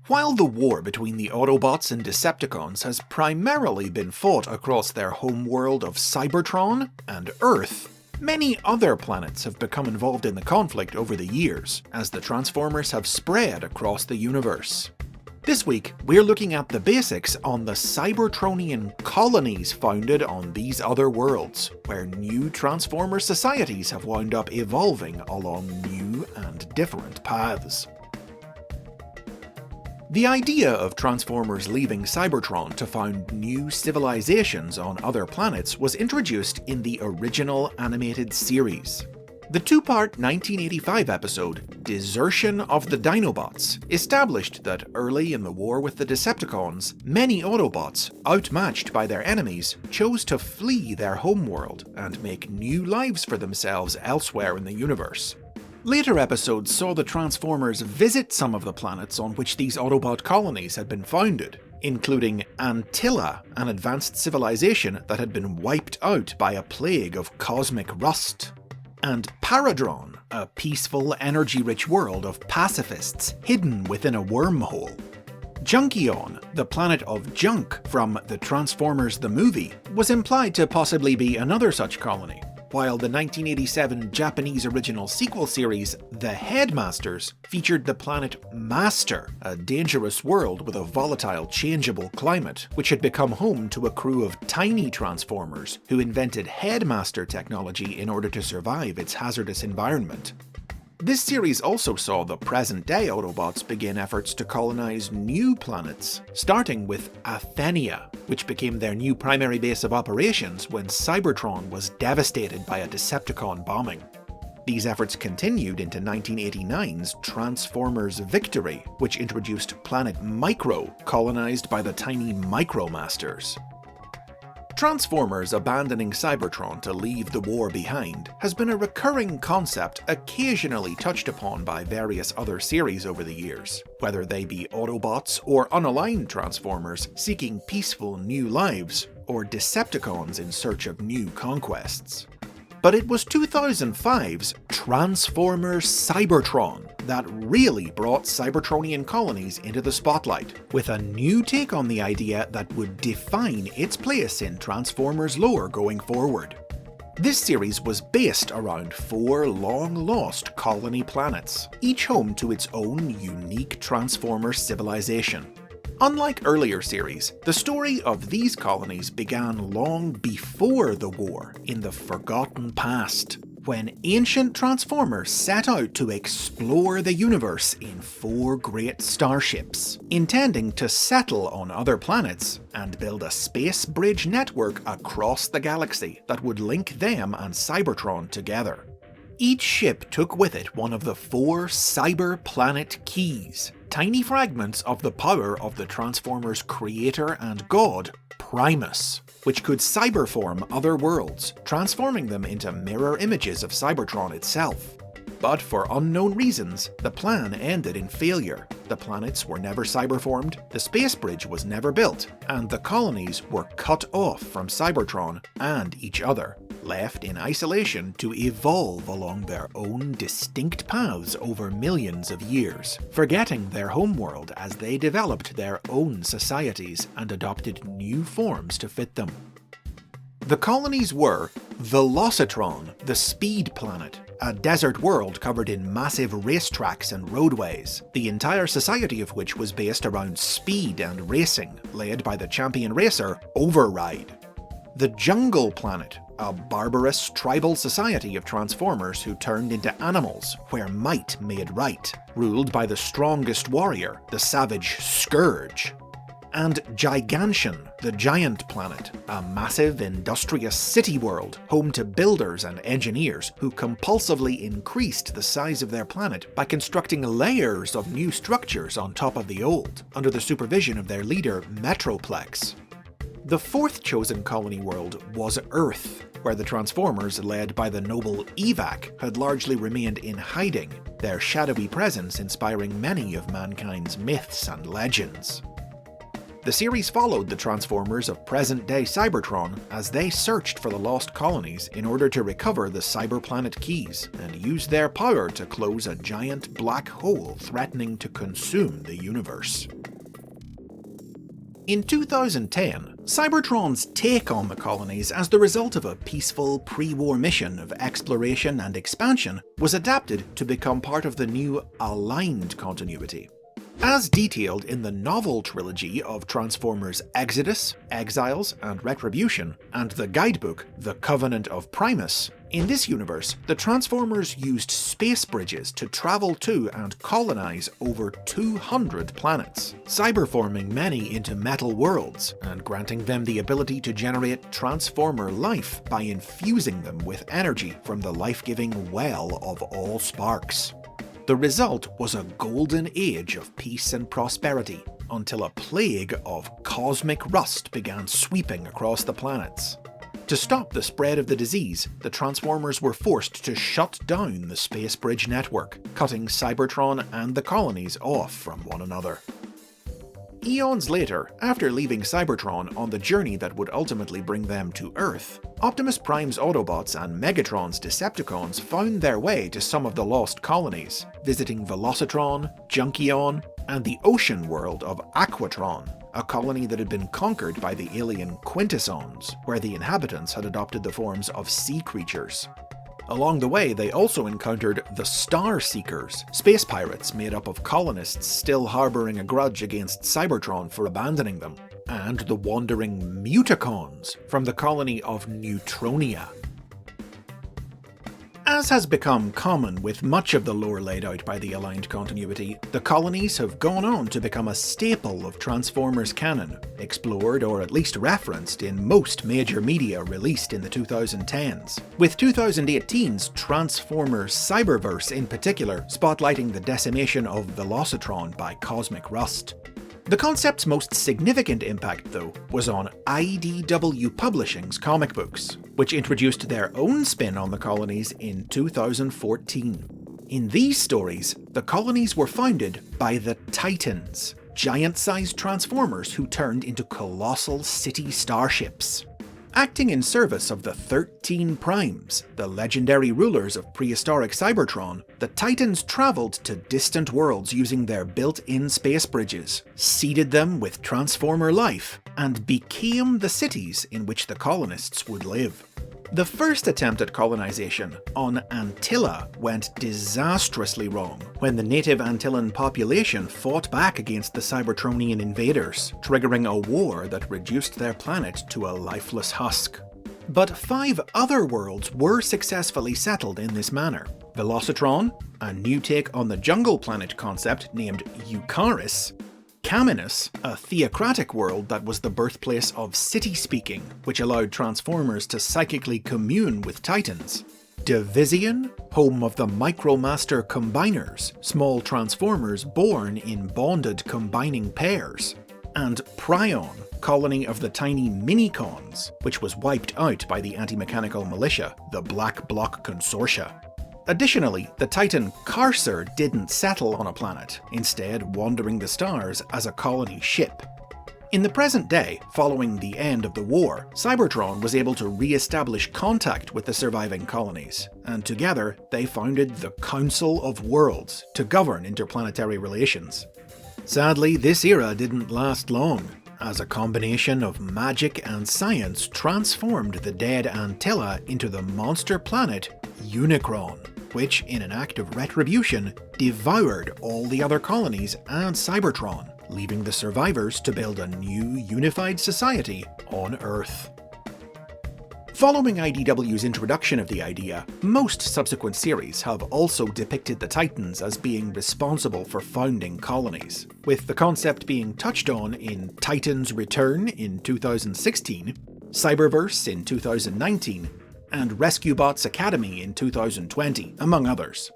While the war between the Autobots and Decepticons has primarily been fought across their homeworld of Cybertron and Earth, many other planets have become involved in the conflict over the years, as the Transformers have spread across the universe. This week, we're looking at the basics on the Cybertronian colonies founded on these other worlds, where new Transformer societies have wound up evolving along new and different paths. The idea of Transformers leaving Cybertron to found new civilizations on other planets was introduced in the original animated series. The two-part 1985 episode, Desertion of the Dinobots, established that early in the war with the Decepticons, many Autobots, outmatched by their enemies, chose to flee their homeworld and make new lives for themselves elsewhere in the universe. Later episodes saw the Transformers visit some of the planets on which these Autobot colonies had been founded, including Antilla, an advanced civilization that had been wiped out by a plague of cosmic rust, and Paradron, a peaceful, energy-rich world of pacifists hidden within a wormhole. Junkion, the planet of junk from the Transformers the movie, was implied to possibly be another such colony, while the 1987 Japanese original sequel series, The Headmasters, featured the planet Master, a dangerous world with a volatile, changeable climate, which had become home to a crew of tiny Transformers who invented Headmaster technology in order to survive its hazardous environment. This series also saw the present-day Autobots begin efforts to colonize new planets, starting with Athenia, which became their new primary base of operations when Cybertron was devastated by a Decepticon bombing. These efforts continued into 1989's Transformers Victory, which introduced Planet Micro, colonized by the tiny Micromasters. Transformers abandoning Cybertron to leave the war behind has been a recurring concept occasionally touched upon by various other series over the years, whether they be Autobots or unaligned Transformers seeking peaceful new lives, or Decepticons in search of new conquests. But it was 2005's Transformers Cybertron that really brought Cybertronian colonies into the spotlight, with a new take on the idea that would define its place in Transformers lore going forward. This series was based around 4 long-lost colony planets, each home to its own unique Transformer civilization. Unlike earlier series, the story of these colonies began long before the war, in the forgotten past, when ancient Transformers set out to explore the universe in 4 great starships, intending to settle on other planets and build a space bridge network across the galaxy that would link them and Cybertron together. Each ship took with it one of the 4 Cyber Planet keys, tiny fragments of the power of the Transformers' creator and god, Primus, which could cyberform other worlds, transforming them into mirror images of Cybertron itself. But for unknown reasons, the plan ended in failure. The planets were never cyberformed, the space bridge was never built, and the colonies were cut off from Cybertron and each other, left in isolation to evolve along their own distinct paths over millions of years, forgetting their homeworld as they developed their own societies and adopted new forms to fit them. The colonies were Velocitron, the speed planet, a desert world covered in massive racetracks and roadways, the entire society of which was based around speed and racing, led by the champion racer, Override. The Jungle Planet, a barbarous tribal society of Transformers who turned into animals, where might made right, ruled by the strongest warrior, the savage Scourge. And Gigantion, the Giant Planet, a massive, industrious city world, home to builders and engineers who compulsively increased the size of their planet by constructing layers of new structures on top of the old, under the supervision of their leader, Metroplex. The 4th chosen colony world was Earth, where the Transformers, led by the noble Evac, had largely remained in hiding, their shadowy presence inspiring many of mankind's myths and legends. The series followed the Transformers of present-day Cybertron as they searched for the lost colonies in order to recover the Cyberplanet keys and use their power to close a giant black hole threatening to consume the universe. In 2010, Cybertron's take on the colonies as the result of a peaceful pre-war mission of exploration and expansion was adapted to become part of the new Aligned continuity. As detailed in the novel trilogy of Transformers Exodus, Exiles, and Retribution, and the guidebook The Covenant of Primus, in this universe, the Transformers used space bridges to travel to and colonize over 200 planets, cyberforming many into metal worlds, and granting them the ability to generate Transformer life by infusing them with energy from the life-giving well of all sparks. The result was a golden age of peace and prosperity, until a plague of cosmic rust began sweeping across the planets. To stop the spread of the disease, the Transformers were forced to shut down the Space Bridge network, cutting Cybertron and the colonies off from one another. Eons later, after leaving Cybertron on the journey that would ultimately bring them to Earth, Optimus Prime's Autobots and Megatron's Decepticons found their way to some of the lost colonies, visiting Velocitron, Gigantion, and the ocean world of Aquatron, a colony that had been conquered by the alien Quintessons, where the inhabitants had adopted the forms of sea creatures. Along the way, they also encountered the Star Seekers, space pirates made up of colonists still harboring a grudge against Cybertron for abandoning them, and the wandering Muticons from the colony of Neutronia. As has become common with much of the lore laid out by the Aligned continuity, the colonies have gone on to become a staple of Transformers canon, explored or at least referenced in most major media released in the 2010s, with 2018's Transformers Cyberverse in particular spotlighting the decimation of Velocitron by cosmic rust. The concept's most significant impact, though, was on IDW Publishing's comic books, which introduced their own spin on the colonies in 2014. In these stories, the colonies were founded by the Titans, giant-sized Transformers who turned into colossal city starships. Acting in service of the 13 Primes, the legendary rulers of prehistoric Cybertron, the Titans travelled to distant worlds using their built-in space bridges, seeded them with Transformer life, and became the cities in which the colonists would live. The first attempt at colonization, on Antilla, went disastrously wrong when the native Antillan population fought back against the Cybertronian invaders, triggering a war that reduced their planet to a lifeless husk. But 5 other worlds were successfully settled in this manner. Velocitron, a new take on the jungle planet concept named Eucharis, Caminus, a theocratic world that was the birthplace of city-speaking, which allowed Transformers to psychically commune with Titans. Division, home of the Micromaster Combiners, small Transformers born in bonded combining pairs. And Prion, colony of the tiny Minicons, which was wiped out by the anti-mechanical militia, the Black Bloc Consortia. Additionally, the Titan Carcer didn't settle on a planet, instead wandering the stars as a colony ship. In the present day, following the end of the war, Cybertron was able to re-establish contact with the surviving colonies, and together they founded the Council of Worlds to govern interplanetary relations. Sadly, this era didn't last long, as a combination of magic and science transformed the dead Antilla into the monster planet Unicron, which, in an act of retribution, devoured all the other colonies and Cybertron, leaving the survivors to build a new unified society on Earth. Following IDW's introduction of the idea, most subsequent series have also depicted the Titans as being responsible for founding colonies, with the concept being touched on in Titans Return in 2016, Cyberverse in 2019, and Rescue Bots Academy in 2020, among others.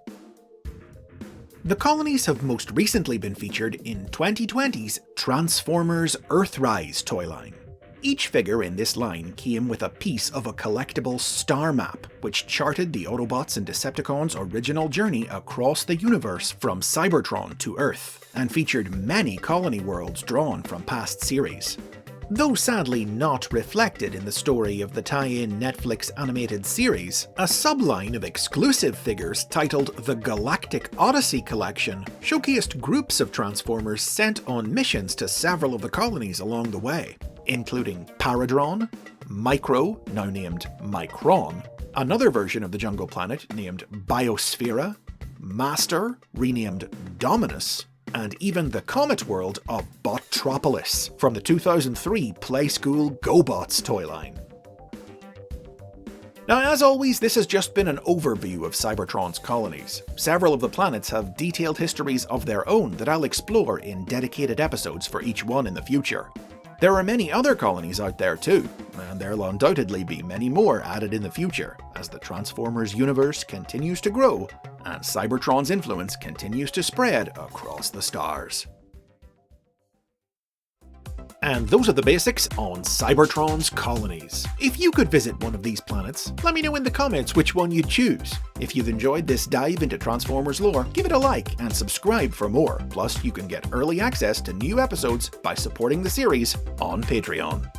The colonies have most recently been featured in 2020's Transformers Earthrise toy line. Each figure in this line came with a piece of a collectible star map, which charted the Autobots and Decepticons' original journey across the universe from Cybertron to Earth, and featured many colony worlds drawn from past series. Though sadly not reflected in the story of the tie-in Netflix animated series, a subline of exclusive figures titled the Galactic Odyssey Collection showcased groups of Transformers sent on missions to several of the colonies along the way, including Paradron, Micro, now named Micron, another version of the Jungle Planet named Biosphera, Master, renamed Dominus, and even the comet world of Botropolis from the 2003 Playskool GoBots toy line. Now, as always, this has just been an overview of Cybertron's colonies. Several of the planets have detailed histories of their own that I'll explore in dedicated episodes for each one in the future. There are many other colonies out there too, and there'll undoubtedly be many more added in the future as the Transformers universe continues to grow and Cybertron's influence continues to spread across the stars. And those are the basics on Cybertron's colonies. If you could visit one of these planets, let me know in the comments which one you'd choose. If you've enjoyed this dive into Transformers lore, give it a like and subscribe for more. Plus, you can get early access to new episodes by supporting the series on Patreon.